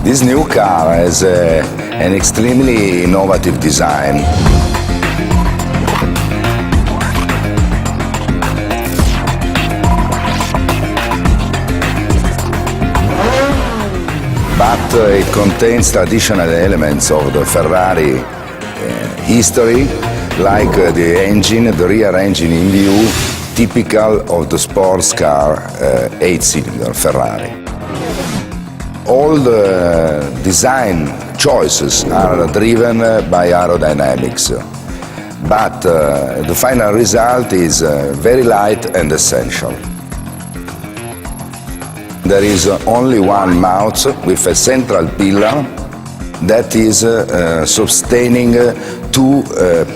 This new car has an extremely innovative design. But it contains traditional elements of the Ferrari history, like the engine, the rear engine in view, typical of the sports car 8-cylinder Ferrari. All the design choices are driven by aerodynamics, but the final result is very light and essential. There is only one mount with a central pillar that is sustaining two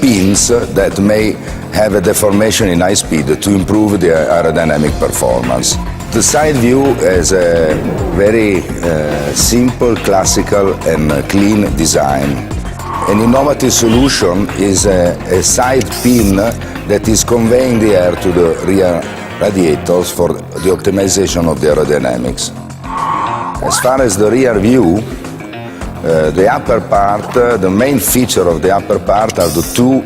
pins that may have a deformation in high speed to improve the aerodynamic performance. The side view has a very simple, classical and clean design. An innovative solution is a side pin that is conveying the air to the rear radiators for the optimization of the aerodynamics. As far as the rear view, the upper part, the main feature of the upper part are the two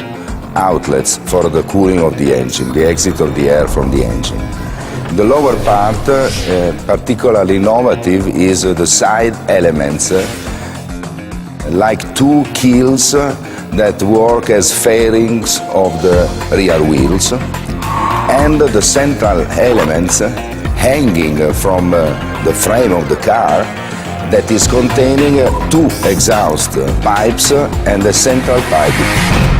outlets for the cooling of the engine, the exit of the air from the engine. The lower part, particularly innovative, is the side elements, like two keels that work as fairings of the rear wheels, and the central elements hanging from the frame of the car that is containing two exhaust pipes and a central pipe.